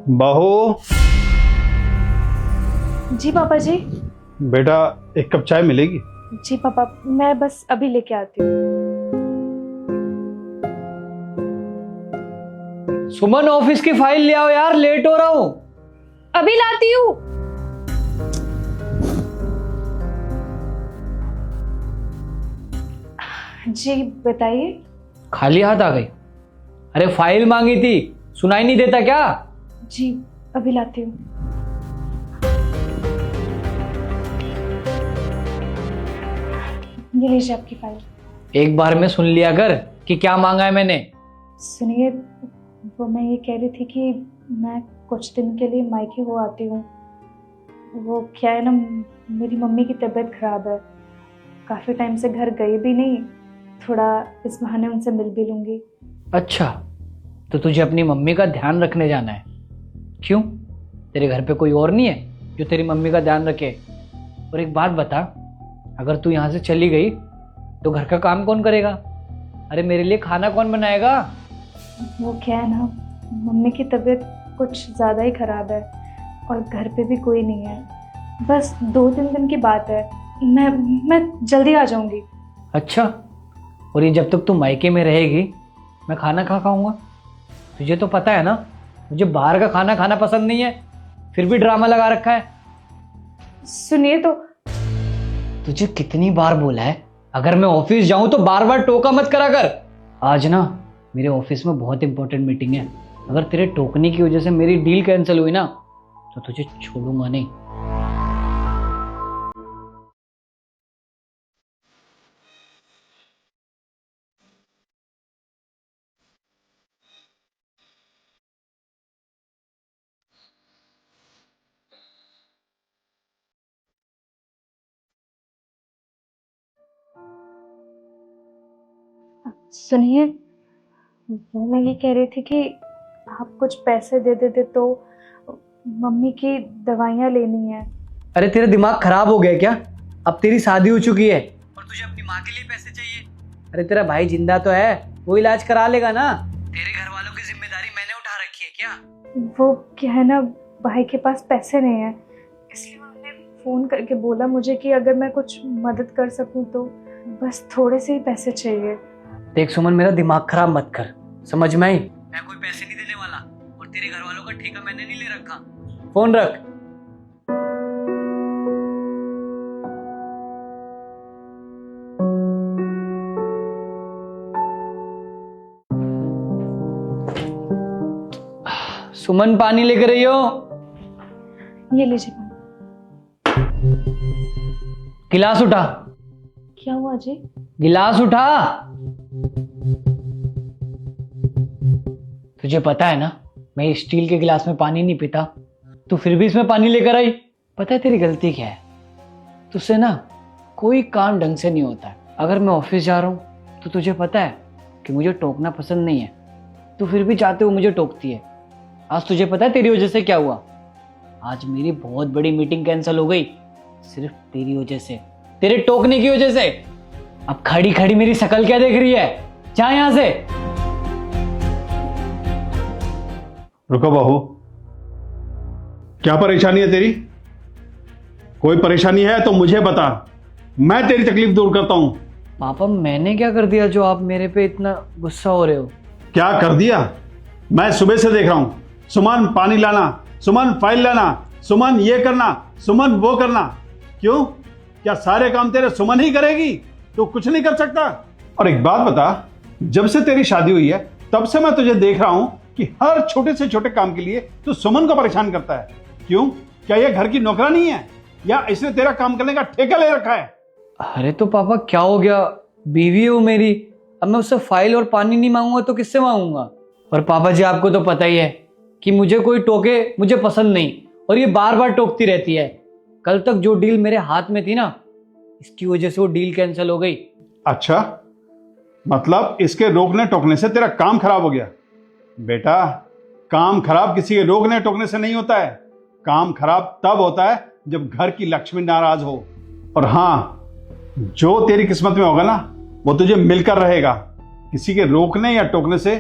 बहू। जी पापा जी। बेटा एक कप चाय मिलेगी? जी पापा, मैं बस अभी लेके आती हूँ। सुमन, ऑफिस की फाइल ले आओ यार, लेट हो रहा हूँ। अभी लाती हूँ। जी बताइए। खाली हाथ आ गई? अरे फाइल मांगी थी, सुनाई नहीं देता क्या? जी अभी लाती हूँ। ये लीजिए आपकी फाइल। एक बार में सुन लिया कर कि क्या मांगा है मैंने। सुनिए, वो मैं ये कह रही थी कि मैं कुछ दिन के लिए मायके हो आती हूँ। वो क्या है ना, मेरी मम्मी की तबीयत खराब है, काफ़ी टाइम से घर गई भी नहीं, थोड़ा इस बहाने उनसे मिल भी लूँगी। अच्छा, तो तुझे अपनी मम्मी का ध्यान रखने जाना है? क्यों, तेरे घर पे कोई और नहीं है जो तेरी मम्मी का ध्यान रखे? और एक बात बता, अगर तू यहाँ से चली गई तो घर का काम कौन करेगा? अरे मेरे लिए खाना कौन बनाएगा? वो क्या है ना, मम्मी की तबीयत कुछ ज़्यादा ही ख़राब है और घर पे भी कोई नहीं है। बस 2-3 दिन की बात है, मैं जल्दी आ जाऊंगी। अच्छा, और ये जब तक तू मायके में रहेगी मैं खाना कहाँ खाऊंगा? तुझे तो पता है ना, मुझे बाहर का खाना खाना पसंद नहीं है, फिर भी ड्रामा लगा रखा है। सुनिए तो। तुझे कितनी बार बोला है, अगर मैं ऑफिस जाऊं तो बार बार टोका मत करा कर। आज ना मेरे ऑफिस में बहुत इंपॉर्टेंट मीटिंग है, अगर तेरे टोकने की वजह से मेरी डील कैंसिल हुई ना तो तुझे छोड़ूंगा नहीं। सुनिए, वो मैं ये कह रही थी कि आप कुछ पैसे दे देते तो मम्मी की दवाइयाँ लेनी है। अरे तेरा दिमाग खराब हो गया क्या? अब तेरी शादी हो चुकी है और तुझे अपनी माँ के लिए पैसे चाहिए? अरे तेरा भाई जिंदा तो है, वो इलाज करा लेगा ना। तेरे घर वालों की जिम्मेदारी मैंने उठा रखी है क्या? वो क्या है ना, भाई के पास पैसे नहीं है, इसलिए उन्होंने फ़ोन करके बोला मुझे कि अगर मैं कुछ मदद कर सकूं तो बस थोड़े से ही पैसे चाहिए। देख सुमन, मेरा दिमाग खराब मत कर, समझ में आई? मैं कोई पैसे नहीं देने वाला और तेरे घर वालों का ठेका मैंने नहीं ले रखा। फोन रख। सुमन, पानी लेकर आई हो? ये लीजिए पानी। गिलास उठा। क्या हुआ जी? गिलास उठा। तुझे पता है ना, मैं स्टील के गिलास में पानी नहीं पीता, तू फिर भी इसमें पानी लेकर आई। पता है तेरी गलती क्या है? तुझसे ना कोई काम ढंग से नहीं होता है। अगर मैं ऑफिस जा रहा हूँ तो तुझे पता है कि मुझे टोकना पसंद नहीं है, तू फिर भी चाहते हो मुझे टोकती है। आज तुझे पता है तेरी वजह से क्या हुआ? आज मेरी बहुत बड़ी मीटिंग कैंसिल हो गई, सिर्फ तेरी वजह से, तेरे टोकने की वजह से। अब खड़ी खड़ी मेरी शक्ल क्या देख रही है? जा यहां से। रुको बहू, क्या परेशानी है तेरी? कोई परेशानी है तो मुझे बता, मैं तेरी तकलीफ दूर करता हूं। पापा, मैंने क्या कर दिया जो आप मेरे पे इतना गुस्सा हो रहे हो? क्या कर दिया? मैं सुबह से देख रहा हूं, सुमन पानी लाना, सुमन फाइल लाना, सुमन ये करना, सुमन वो करना। क्यों, क्या सारे काम तेरे सुमन ही करेगी? तू कुछ नहीं कर सकता? और एक बात बता, जब से तेरी शादी हुई है तब से मैं तुझे देख रहा हूं कि हर छोटे से छोटे काम के लिए तू सुमन को परेशान करता है। क्यों, क्या यह घर की नौकरानी है या इसने तेरा काम करने का ठेका ले रखा है? अरे तो पापा क्या हो गया, बीवी है वो मेरी, अब मैं उससे फाइल और पानी नहीं मांगूंगा तो किससे मांगूंगा? और पापा जी, आपको तो पता ही है कि मुझे कोई टोके मुझे पसंद नहीं, और ये बार बार टोकती रहती है। कल तक जो डील मेरे हाथ में थी ना, इसकी वजह से वो डील कैंसिल हो गई। अच्छा, मतलब इसके रोकने टोकने से तेरा काम खराब हो गया? बेटा, काम खराब किसी के रोकने टोकने से नहीं होता है, काम खराब तब होता है जब घर की लक्ष्मी नाराज हो। और हाँ, जो तेरी किस्मत में होगा ना वो तुझे मिलकर रहेगा। किसी के रोकने या टोकने से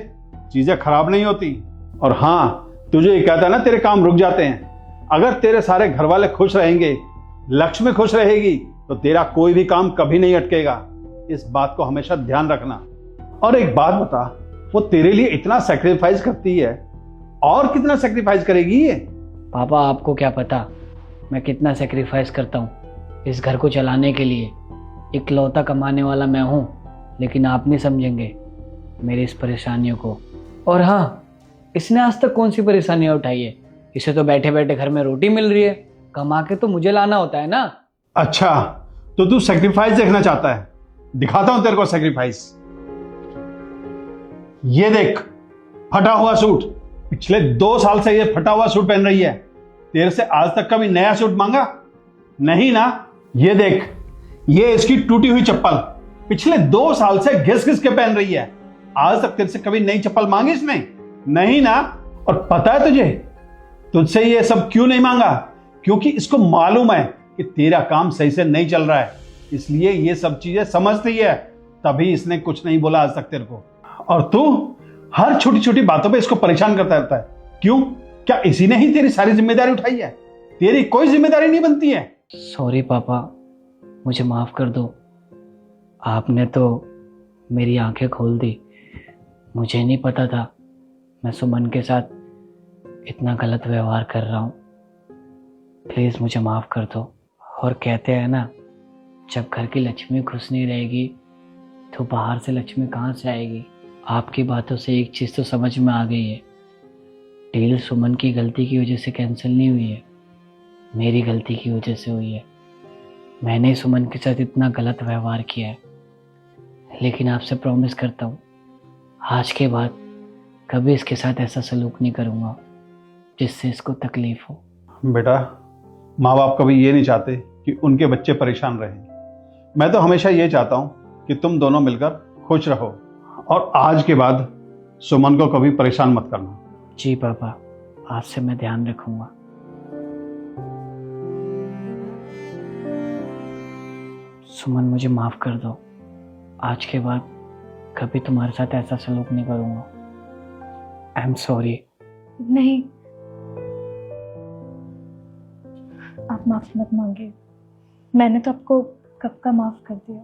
चीजें खराब नहीं होती। और हाँ, तुझे ये कहता है ना, तेरे काम रुक जाते हैं। अगर तेरे सारे घर वाले खुश रहेंगे, लक्ष्मी खुश रहेगी, तो तेरा कोई भी काम कभी नहीं अटकेगा। इस बात को हमेशा ध्यान रखना। और एक बात बता, वो तेरे लिए इतना सेक्रीफाइस करती है, और कितना सेक्रीफाइस करेगी ये? पापा आपको क्या पता मैं कितना सेक्रीफाइस करता हूँ इस घर को चलाने के लिए। इकलौता कमाने वाला मैं हूँ, लेकिन आप नहीं समझेंगे मेरी इस परेशानियों को। और हाँ, इसने आज तक कौन सी परेशानियाँ उठाई है? इसे तो बैठे बैठे घर में रोटी मिल रही है, कमा के तो मुझे लाना होता है ना। अच्छा, तो तू सेक्रीफाइस देखना चाहता है? दिखाता हूं तेरे को सेक्रीफाइस। ये देख, फटा हुआ सूट। पिछले 2 साल से ये फटा हुआ सूट पहन रही है। तेरे से आज तक कभी नया सूट मांगा? नहीं ना। ये देख, ये इसकी टूटी हुई चप्पल। पिछले 2 साल से घिस घिस के पहन रही है। आज तक तेरे से कभी नई चप्पल मांगी इसने? नहीं ना। और पता है तुझे, तुझसे ये सब क्यों नहीं मांगा? क्योंकि इसको मालूम है कि तेरा काम सही से नहीं चल रहा है, इसलिए ये सब चीजें समझती है। तभी इसने कुछ नहीं बोला आज तक तेरे को। और तू हर छोटी छोटी बातों पे इसको परेशान करता रहता है। क्यों? क्या इसी ने ही तेरी सारी जिम्मेदारी उठाई है? तेरी कोई जिम्मेदारी नहीं बनती है। सॉरी पापा, मुझे माफ़ कर दो। आपने तो मेरी आंखें खोल दी। मुझे नहीं पता था मैं सुमन के साथ इतना गलत व्यवहार कर रहा हूँ। प्लीज़ मुझे माफ़ कर दो। और कहते हैं ना, जब घर की लक्ष्मी खुश नहीं रहेगी तो बाहर से लक्ष्मी कहाँ से आएगी। आपकी बातों से एक चीज़ तो समझ में आ गई है, डील सुमन की गलती की वजह से कैंसिल नहीं हुई है, मेरी गलती की वजह से हुई है। मैंने सुमन के साथ इतना गलत व्यवहार किया है, लेकिन आपसे प्रॉमिस करता हूँ आज के बाद कभी इसके साथ ऐसा सलूक नहीं करूँगा जिससे इसको तकलीफ हो। बेटा, माँ बाप कभी ये नहीं चाहते कि उनके बच्चे परेशान रहें। मैं तो हमेशा ये चाहता हूँ कि तुम दोनों मिलकर खुश रहो, और आज के बाद सुमन को कभी परेशान मत करना। जी पापा, आज से मैं ध्यान रखूंगा। सुमन, मुझे माफ कर दो। आज के बाद कभी तुम्हारे साथ ऐसा सलूक नहीं करूंगा। I am sorry. नहीं, आप माफ मत मांगे। मैंने तो आपको कब का माफ कर दिया।